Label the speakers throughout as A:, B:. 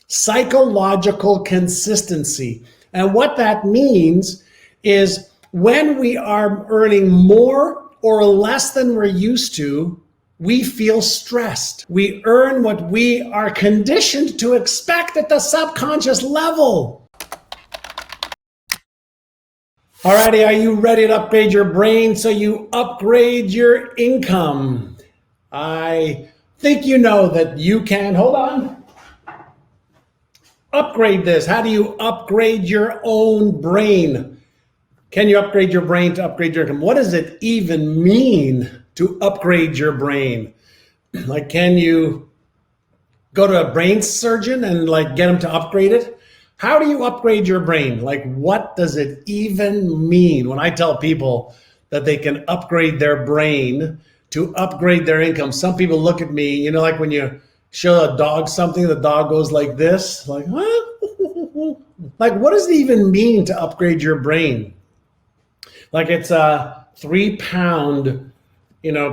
A: Psychological consistency. And what that means is when we are earning more or less than we're used to, we feel stressed. We earn what we are conditioned to expect at the subconscious level. Alrighty, are you ready to upgrade your brain so you upgrade your income? I think you know that you can, hold on, upgrade this. How do you upgrade your own brain? Can you upgrade your brain to upgrade your income? What does it even mean to upgrade your brain? Like, can you go to a brain surgeon and like get them to upgrade it? How do you upgrade your brain? Like, what does it even mean when I tell people that they can upgrade their brain to upgrade their income? Some people look at me, you know, like when you show a dog something, the dog goes like this, like, huh? Like, what does it even mean to upgrade your brain? Like it's a 3-pound,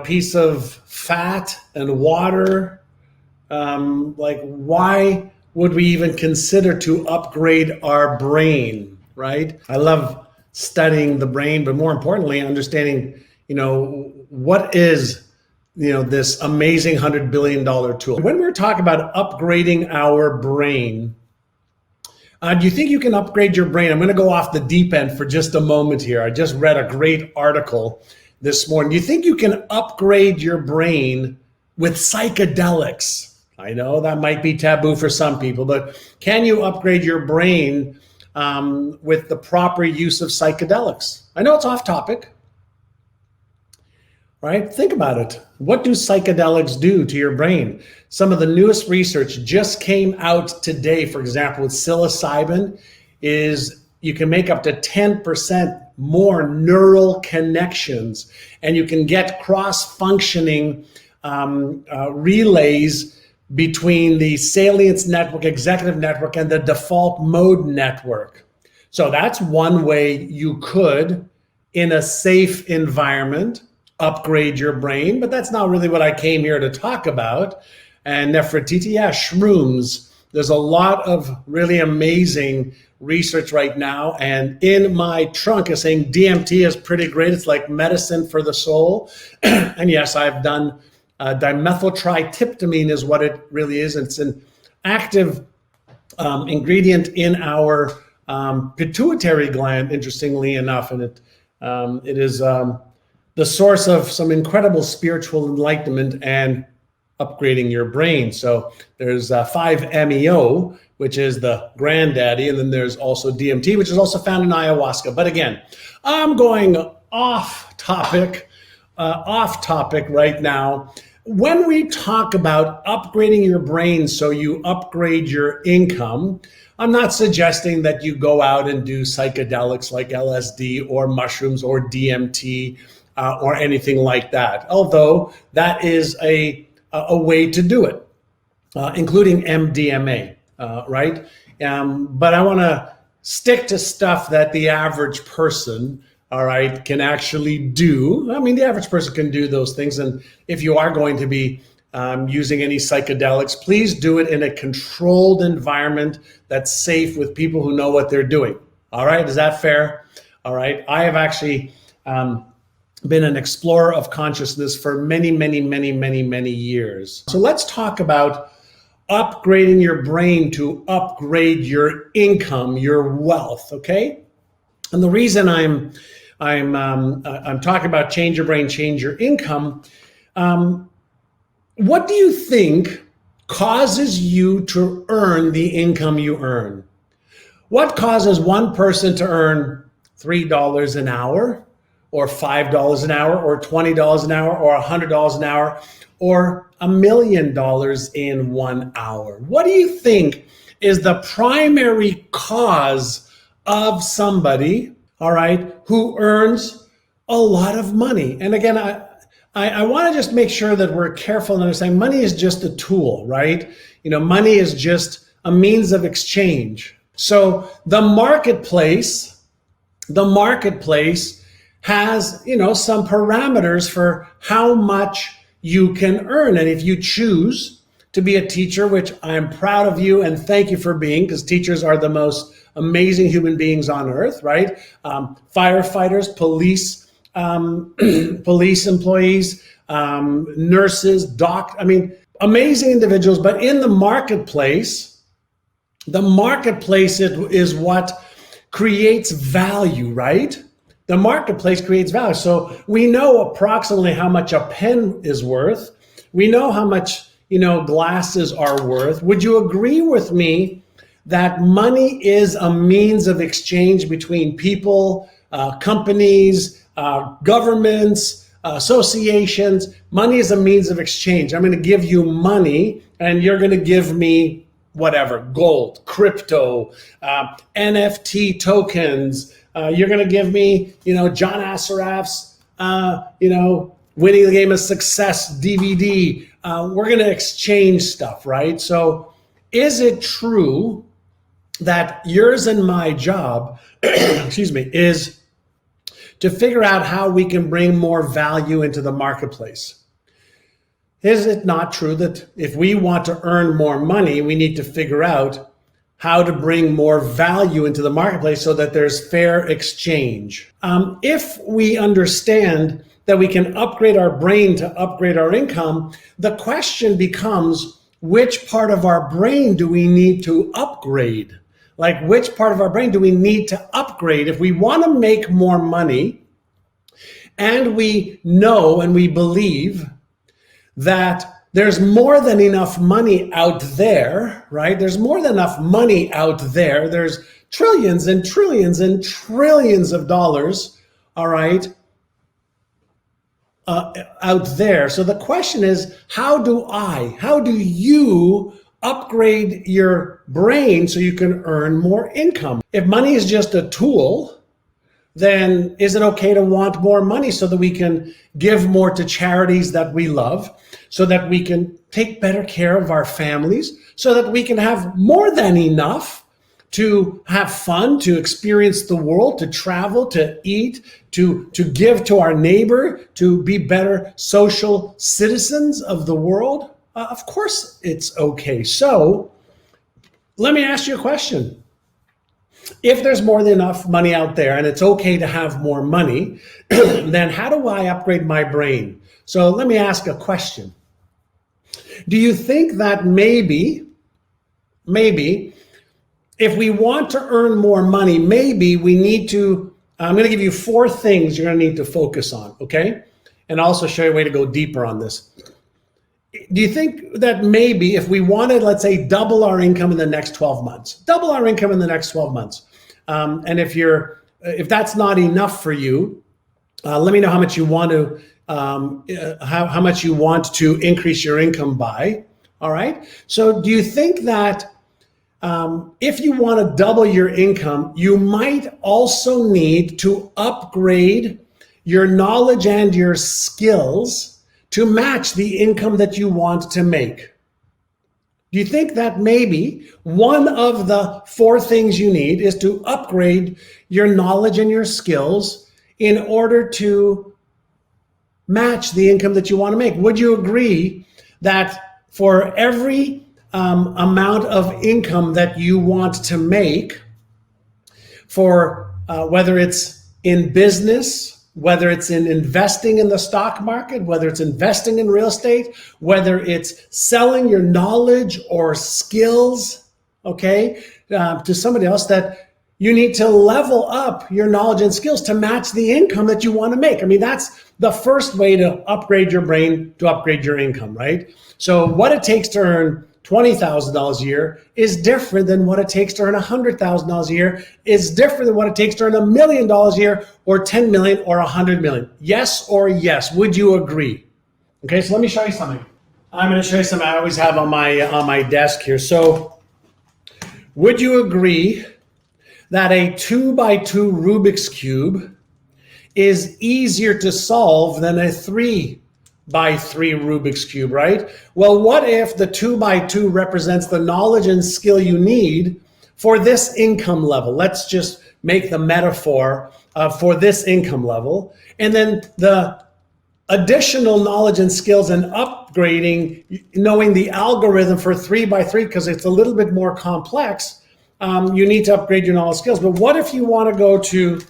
A: piece of fat and water. Like, why would we even consider to upgrade our brain, right? I love studying the brain, but more importantly, understanding, what is, this amazing $100 billion tool. When we're talking about upgrading our brain, do you think you can upgrade your brain? I'm going to go off the deep end for just a moment here. I just read a great article this morning. Do you think you can upgrade your brain with psychedelics? I know that might be taboo for some people, but can you upgrade your brain with the proper use of psychedelics? I know it's off topic, right? Think about it. What do psychedelics do to your brain? Some of the newest research just came out today, for example, with psilocybin, is you can make up to 10% more neural connections, and you can get cross-functioning relays between the salience network, executive network, and the default mode network. So that's one way you could, in a safe environment, upgrade your brain, but that's not really what I came here to talk about. And Nefertiti, yeah, shrooms. There's a lot of really amazing research right now. And in my trunk is saying DMT is pretty great. It's like medicine for the soul. And yes, I've done dimethyltritryptamine is what it really is. It's an active ingredient in our pituitary gland, interestingly enough. And it is the source of some incredible spiritual enlightenment and upgrading your brain. So there's 5-MeO, which is the granddaddy, and then there's also DMT, which is also found in ayahuasca. But again, I'm going off topic right now. When we talk about upgrading your brain so you upgrade your income, I'm not suggesting that you go out and do psychedelics like LSD or mushrooms or DMT or anything like that, although that is a way to do it, including MDMA, right? But I want to stick to stuff that the average person, all right, can actually do. I mean, the average person can do those things. And if you are going to be using any psychedelics, please do it in a controlled environment that's safe with people who know what they're doing. All right, is that fair? All right, I have actually been an explorer of consciousness for many years. So let's talk about upgrading your brain to upgrade your income, your wealth, okay? And the reason I'm talking about change your brain, change your income, what do you think causes you to earn the income you earn? What causes one person to earn $3 an hour, or $5 an hour, or $20 an hour, or $100 an hour, or $1 million in 1 hour? What do you think is the primary cause of somebody, all right, who earns a lot of money? And again, I want to just make sure that we're careful in understanding money is just a tool, right? Money is just a means of exchange. So the marketplace has, some parameters for how much you can earn. And if you choose to be a teacher, which I'm proud of you and thank you for being, because teachers are the most amazing human beings on earth, right? Firefighters, police, police employees, nurses, amazing individuals. But in the marketplace is what creates value, right? The marketplace creates value. So we know approximately how much a pen is worth. We know how much, glasses are worth. Would you agree with me that money is a means of exchange between people, companies, governments, associations? Money is a means of exchange. I'm going to give you money and you're going to give me whatever, gold, crypto, NFT tokens. You're going to give me, John Assaraf's, winning the game of success DVD. We're going to exchange stuff, right? So is it true that yours and my job, is to figure out how we can bring more value into the marketplace? Is it not true that if we want to earn more money, we need to figure out how to bring more value into the marketplace so that there's fair exchange? If we understand that we can upgrade our brain to upgrade our income, the question becomes, which part of our brain do we need to upgrade? Like, which part of our brain do we need to upgrade if we want to make more money and we know and we believe that there's more than enough money out there, right? There's more than enough money out there. There's trillions and trillions and trillions of dollars, all right, out there. So the question is, how do you upgrade your brain so you can earn more income? If money is just a tool, then is it okay to want more money so that we can give more to charities that we love, so that we can take better care of our families, so that we can have more than enough to have fun, to experience the world, to travel, to eat, to give to our neighbor, to be better social citizens of the world? Of course it's okay. So let me ask you a question. If there's more than enough money out there and it's okay to have more money, then how do I upgrade my brain? So let me ask a question. Do you think that maybe, if we want to earn more money, maybe we need to, I'm going to give you 4 things you're going to need to focus on, okay? And also show you a way to go deeper on this. Do you think that maybe if we wanted, let's say, double our income in the next 12 months, and if that's not enough for you, let me know how much you want to, how much you want to increase your income by, all right? So do you think that if you want to double your income, you might also need to upgrade your knowledge and your skills to match the income that you want to make? Do you think that maybe one of the 4 things you need is to upgrade your knowledge and your skills in order to match the income that you want to make? Would you agree that for every amount of income that you want to make, for whether it's in business, whether it's in investing in the stock market, whether it's investing in real estate, whether it's selling your knowledge or skills, okay, to somebody else, that you need to level up your knowledge and skills to match the income that you want to make? I mean, that's the first way to upgrade your brain, to upgrade your income, right? So what it takes to earn $20,000 a year is different than what it takes to earn $100,000 a year, is different than what it takes to earn $1 million a year, or 10 million or 100 million. Yes or yes? Would you agree? Okay, so let me show you something. I'm going to show you something I always have on my desk here. So would you agree that a 2x2 Rubik's Cube is easier to solve than a 3x3 Rubik's Cube, right? Well, what if the 2x2 represents the knowledge and skill you need for this income level? Let's just make the metaphor for this income level. And then the additional knowledge and skills and upgrading, knowing the algorithm for 3x3, because it's a little bit more complex, you need to upgrade your knowledge skills. But what if you want to go to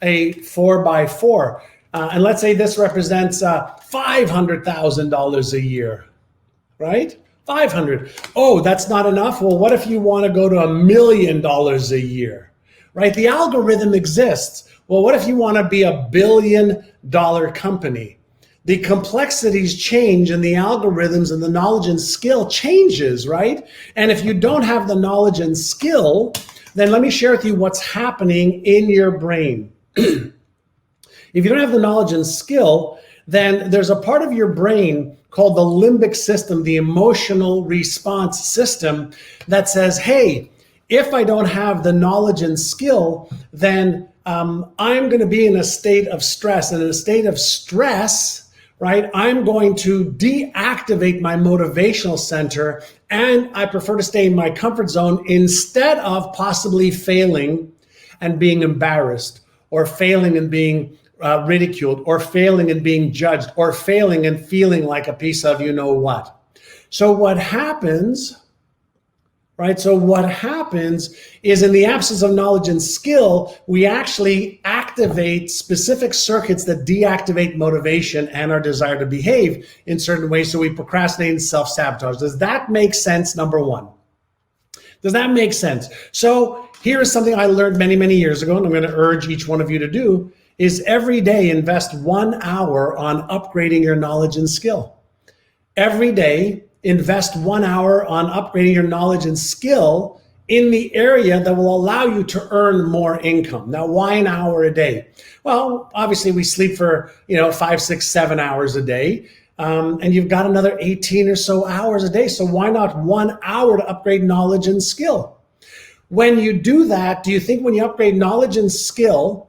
A: a 4x4? And let's say this represents $500,000 a year, right? 500. Oh, that's not enough. Well, what if you want to go to $1 million a year, right? The algorithm exists. Well, what if you want to be $1 billion company? The complexities change and the algorithms and the knowledge and skill changes, right? And if you don't have the knowledge and skill, then let me share with you what's happening in your brain. If you don't have the knowledge and skill, then there's a part of your brain called the limbic system, the emotional response system, that says, hey, if I don't have the knowledge and skill, then I'm going to be in a state of stress. And in a state of stress, right, I'm going to deactivate my motivational center, and I prefer to stay in my comfort zone instead of possibly failing and being embarrassed, or failing and being ridiculed, or failing and being judged, or failing and feeling like a piece of you know what. So what happens, right? So what happens is, in the absence of knowledge and skill, we actually activate specific circuits that deactivate motivation and our desire to behave in certain ways. So we procrastinate and self-sabotage. Does that make sense? Number one. Does that make sense? So here is something I learned many, many years ago, and I'm going to urge each one of you to do, is every day invest 1 hour on upgrading your knowledge and skill. Every day, invest 1 hour on upgrading your knowledge and skill in the area that will allow you to earn more income. Now, why an hour a day? Well, obviously we sleep for 5, 6, 7 hours a day. And you've got another 18 or so hours a day. So why not 1 hour to upgrade knowledge and skill? When you do that, do you think when you upgrade knowledge and skill,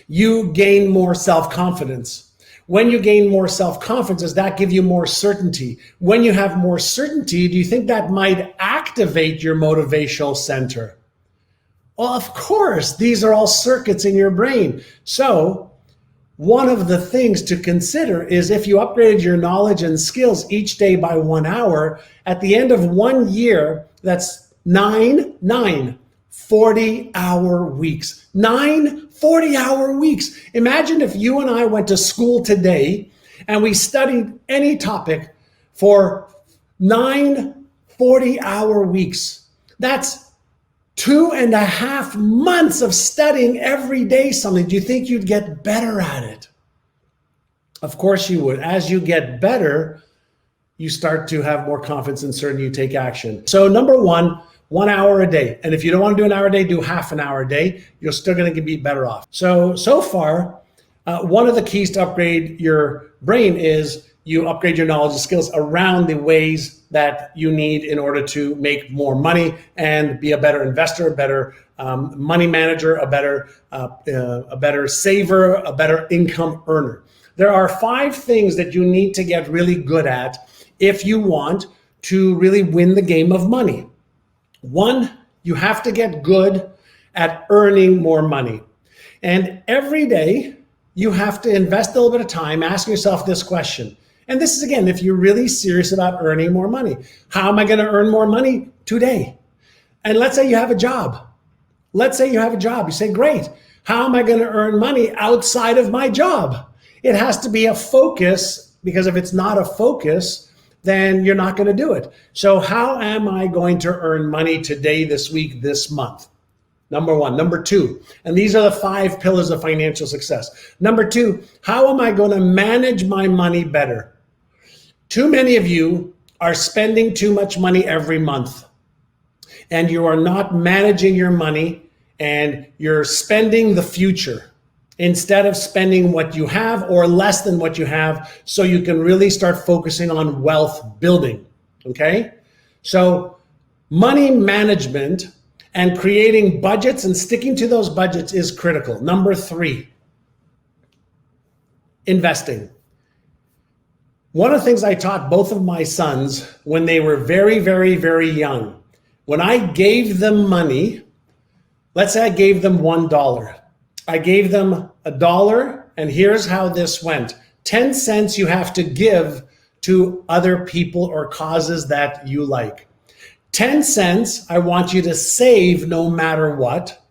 A: you gain more self-confidence? When you gain more self-confidence, does that give you more certainty? When you have more certainty, do you think that might activate your motivational center? Well, of course, these are all circuits in your brain. So one of the things to consider is, if you upgraded your knowledge and skills each day by 1 hour, at the end of 1 year, that's 40-hour weeks. 9 40-hour weeks. Imagine if you and I went to school today and we studied any topic for 9 40-hour weeks. That's 2.5 months of studying every day something. Do you think you'd get better at it? Of course you would. As you get better, you start to have more confidence and certainty, you take action. So number one, 1 hour a day. And if you don't want to do an hour a day, do half an hour a day. You're still going to be better off. So far, one of the keys to upgrade your brain is you upgrade your knowledge and skills around the ways that you need in order to make more money and be a better investor, a better money manager, a better saver, a better income earner. There are 5 things that you need to get really good at if you want to really win the game of money. 1, you have to get good at earning more money. And every day you have to invest a little bit of time asking yourself this question. And this is, again, if you're really serious about earning more money. How am I going to earn more money today? And let's say you have a job. You say, great. How am I going to earn money outside of my job? It has to be a focus, because if it's not a focus, then you're not going to do it. So how am I going to earn money today, this week, this month? Number 1. Number 2, and these are the 5 pillars of financial success. Number 2, how am I going to manage my money better? Too many of you are spending too much money every month, and you are not managing your money, and you're spending the future instead of spending what you have or less than what you have, so you can really start focusing on wealth building, okay? So money management and creating budgets and sticking to those budgets is critical. Number 3, investing. One of the things I taught both of my sons when they were very, very, very young, when I gave them money, let's say I gave them $1. I gave them $1, and here's how this went. 10 cents you have to give to other people or causes that you like. 10 cents, I want you to save no matter what.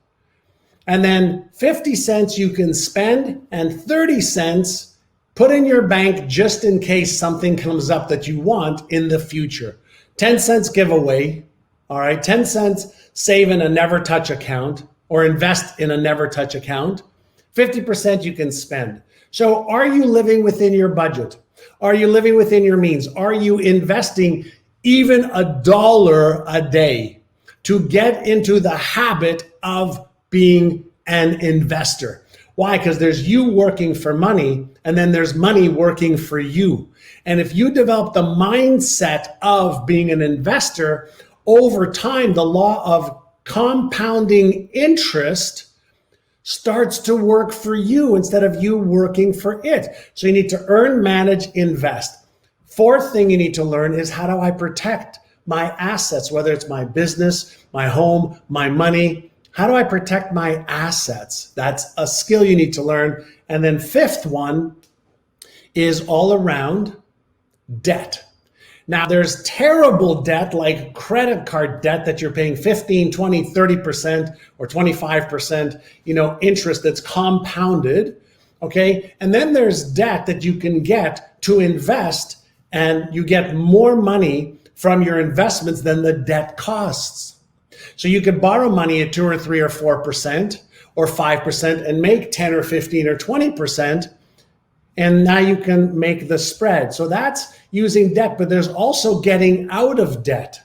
A: And then 50 cents you can spend, and 30 cents put in your bank just in case something comes up that you want in the future. 10 cents giveaway, all right? 10 cents save in a never touch account or invest in a never touch account. 50% you can spend. So are you living within your budget? Are you living within your means? Are you investing even $1 a day to get into the habit of being an investor? Why? Because there's you working for money, and then there's money working for you. And if you develop the mindset of being an investor, over time, the law of compounding interest starts to work for you instead of you working for it. So you need to earn, manage, invest. Fourth thing you need to learn is, how do I protect my assets, whether it's my business, my home, my money? How do I protect my assets? That's a skill you need to learn. And then fifth one is all around debt. Now, there's terrible debt like credit card debt that you're paying 15, 20, 30% or 25%, interest that's compounded, okay? And then there's debt that you can get to invest, and you get more money from your investments than the debt costs. So you could borrow money at 2 or 3 or 4% or 5% and make 10 or 15 or 20%. And now you can make the spread. So that's using debt, but there's also getting out of debt.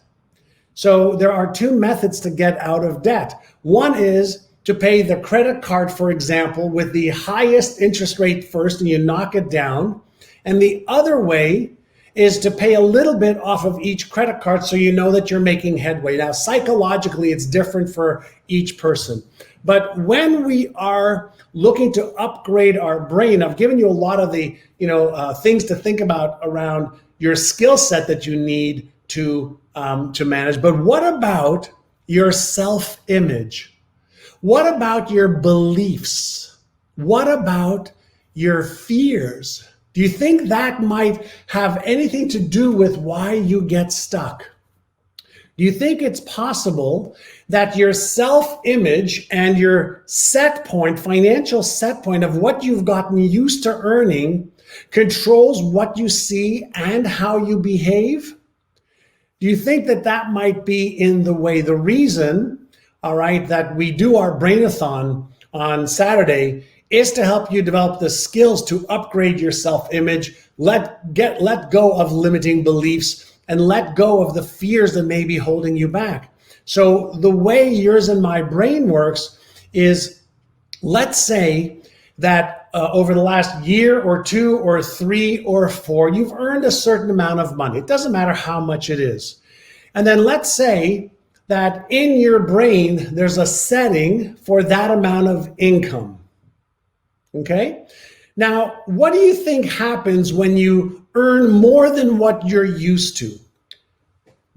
A: So there are two methods to get out of debt. One is to pay the credit card, for example, with the highest interest rate first, and you knock it down. And the other way is to pay a little bit off of each credit card so you know that you're making headway. Now, psychologically, it's different for each person. But when we are looking to upgrade our brain, I've given you a lot of the things to think about around your skill set that you need to manage. But what about your self-image? What about your beliefs? What about your fears? Do you think that might have anything to do with why you get stuck? Do you think it's possible that your self-image and your set point, financial set point of what you've gotten used to earning controls what you see and how you behave? Do you think that that might be in the way? The reason, all right, that we do our Brain-A-Thon on Saturday is to help you develop the skills to upgrade your self-image, let go of limiting beliefs, and let go of the fears that may be holding you back. So the way yours and my brain works is, let's say that over the last year or 2 or 3 or 4, you've earned a certain amount of money. It doesn't matter how much it is. And then let's say that in your brain, there's a setting for that amount of income. Okay? Now, what do you think happens when you earn more than what you're used to?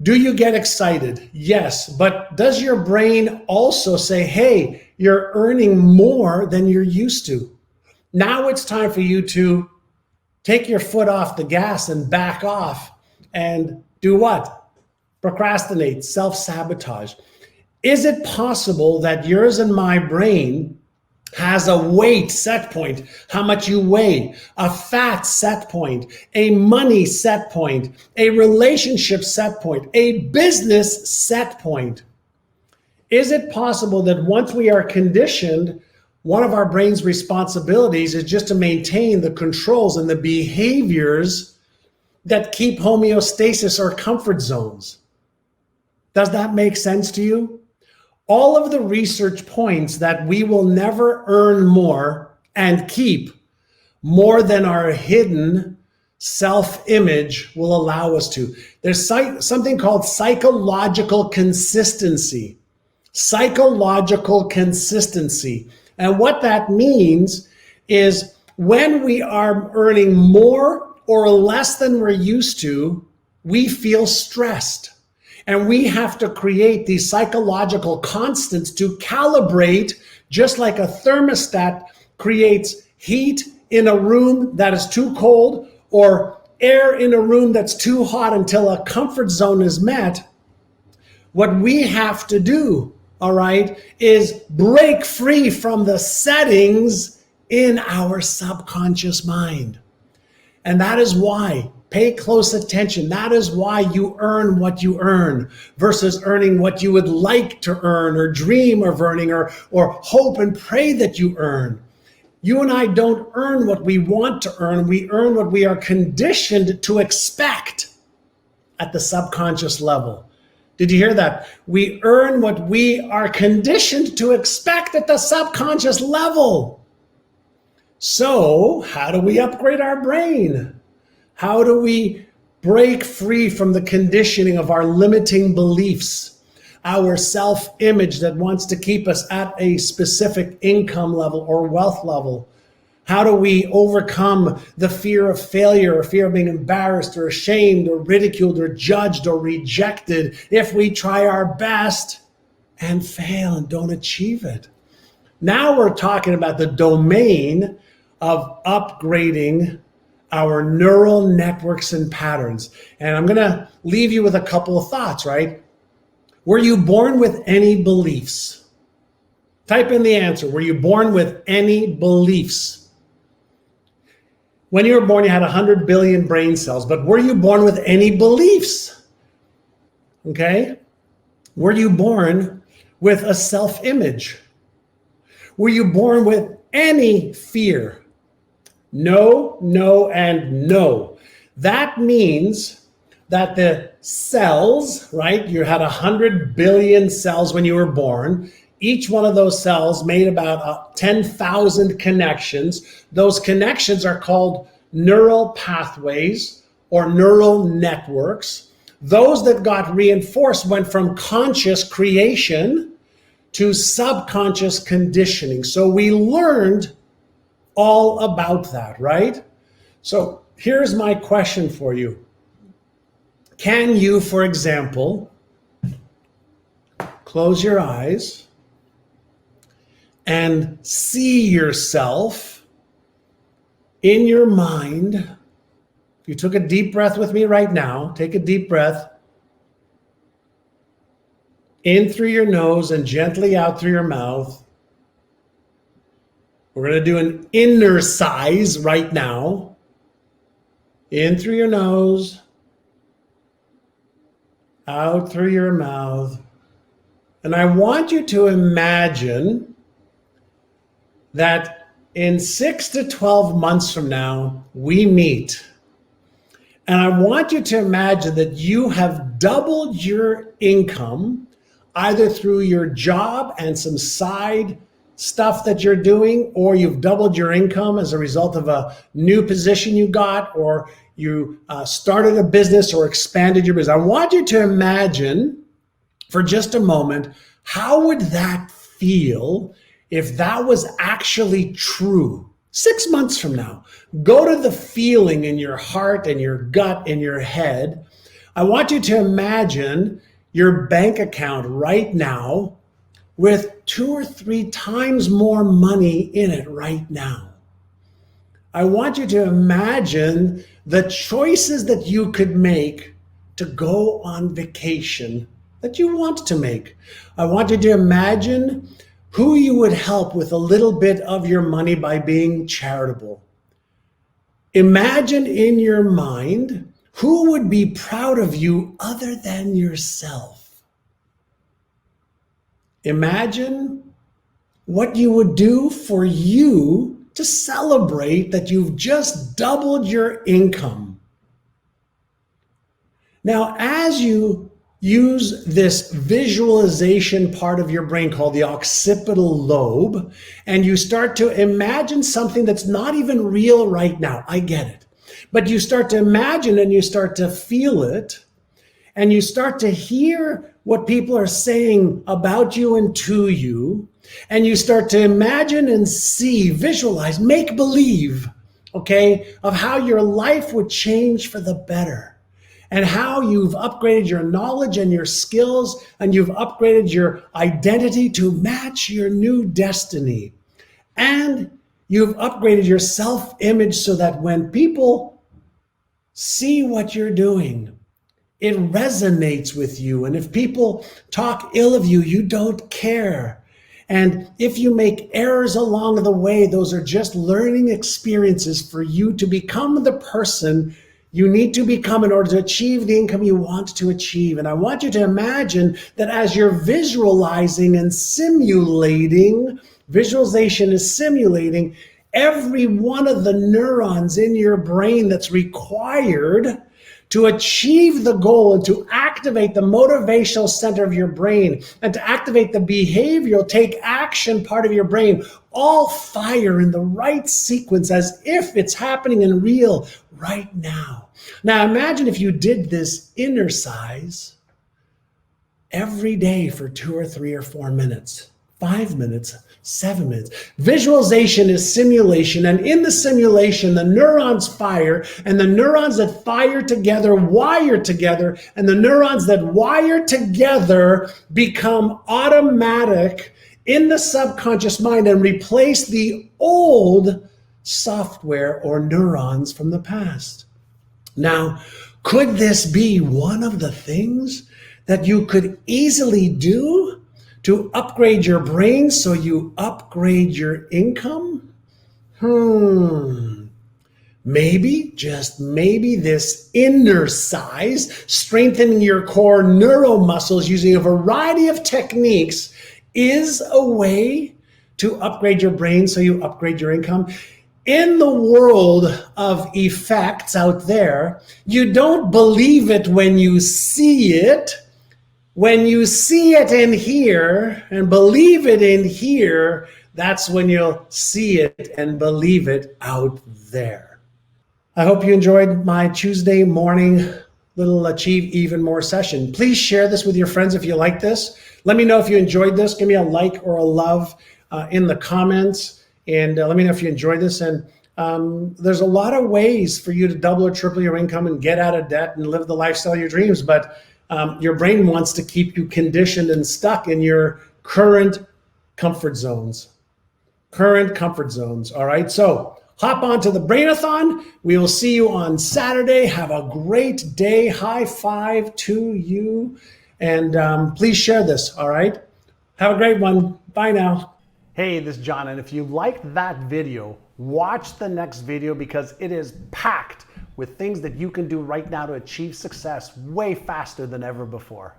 A: Do you get excited? Yes. But does your brain also say, hey, you're earning more than you're used to? Now it's time for you to take your foot off the gas and back off and do what? Procrastinate, self-sabotage. Is it possible that yours and my brain has a weight set point, how much you weigh, a fat set point, a money set point, a relationship set point, a business set point? Is it possible that once we are conditioned, one of our brain's responsibilities is just to maintain the controls and the behaviors that keep homeostasis or comfort zones? Does that make sense to you? All of the research points that we will never earn more and keep more than our hidden self-image will allow us to. There's something called psychological consistency. Psychological consistency. And what that means is when we are earning more or less than we're used to, we feel stressed. And we have to create these psychological constants to calibrate, just like a thermostat creates heat in a room that is too cold, or air in a room that's too hot until a comfort zone is met, what we have to do, all right, is break free from the settings in our subconscious mind. And that is why, pay close attention, that is why you earn what you earn versus earning what you would like to earn or dream of earning or hope and pray that you earn. You and I don't earn what we want to earn. We earn what we are conditioned to expect at the subconscious level. Did you hear that? We earn what we are conditioned to expect at the subconscious level. So, how do we upgrade our brain? How do we break free from the conditioning of our limiting beliefs, our self-image that wants to keep us at a specific income level or wealth level? How do we overcome the fear of failure or fear of being embarrassed or ashamed or ridiculed or judged or rejected if we try our best and fail and don't achieve it? Now we're talking about the domain of upgrading our neural networks and patterns. And I'm going to leave you with a couple of thoughts, right? Were you born with any beliefs? Type in the answer. Were you born with any beliefs? When you were born, you had 100 billion brain cells, but were you born with any beliefs? Okay? Were you born with a self-image? Were you born with any fear? No, no, and no. That means that the cells, right? You had 100 billion cells when you were born. Each one of those cells made about 10,000 connections. Those connections are called neural pathways or neural networks. Those that got reinforced went from conscious creation to subconscious conditioning. So we learned all about that, right? So here's my question for you. Can you, for example, close your eyes and see yourself in your mind? If you took a deep breath with me right now, take a deep breath in through your nose and gently out through your mouth. We're going to do an inner size right now. In through your nose, out through your mouth. And I want you to imagine that in 6 to 12 months from now, we meet. And I want you to imagine that you have doubled your income, either through your job and some side stuff that you're doing, or you've doubled your income as a result of a new position you got, or you started a business or expanded your business. I want you to imagine for just a moment, how would that feel if that was actually true? 6 months from now, go to the feeling in your heart and your gut and your head. I want you to imagine your bank account right now with 2 or 3 times more money in it right now. I want you to imagine the choices that you could make to go on vacation that you want to make. I want you to imagine who you would help with a little bit of your money by being charitable. Imagine in your mind who would be proud of you other than yourself. Imagine what you would do for you to celebrate that you've just doubled your income. Now, as you use this visualization part of your brain called the occipital lobe, and you start to imagine something that's not even real right now. I get it. But you start to imagine and you start to feel it, and you start to hear what people are saying about you and to you, and you start to imagine and see, visualize, make believe, okay, of how your life would change for the better. And how you've upgraded your knowledge and your skills, and you've upgraded your identity to match your new destiny. And you've upgraded your self-image so that when people see what you're doing. It resonates with you. And if people talk ill of you, you don't care. And if you make errors along the way, those are just learning experiences for you to become the person you need to become in order to achieve the income you want to achieve. And I want you to imagine that as you're visualizing and simulating, visualization is simulating every one of the neurons in your brain that's required to achieve the goal and to activate the motivational center of your brain and to activate the behavioral take action part of your brain, all fire in the right sequence as if it's happening in real right now. Now imagine if you did this inner size every day for 2 or 3 or 4 minutes, 5 minutes, 7 minutes. Visualization is simulation, and in the simulation, the neurons fire, and the neurons that fire together wire together, and the neurons that wire together become automatic in the subconscious mind and replace the old software or neurons from the past. Now, could this be one of the things that you could easily do to upgrade your brain so you upgrade your income? Maybe, just maybe, this inner size, strengthening your core neuromuscles using a variety of techniques is a way to upgrade your brain so you upgrade your income. In the world of effects out there, you don't believe it when you see it. When you see it in here and believe it in here, that's when you'll see it and believe it out there. I hope you enjoyed my Tuesday morning little Achieve Even More session. Please share this with your friends if you like this. Let me know if you enjoyed this. Give me a like or a love in the comments, and let me know if you enjoyed this. And there's a lot of ways for you to double or triple your income and get out of debt and live the lifestyle of your dreams, but your brain wants to keep you conditioned and stuck in your current comfort zones. All right, so hop onto the Brain-A-Thon. We will see you on Saturday. Have a great day. High five to you. And please share this, all right? Have a great one. Bye now. Hey, this is John, and if you liked that video, watch the next video because it is packed with things that you can do right now to achieve success way faster than ever before.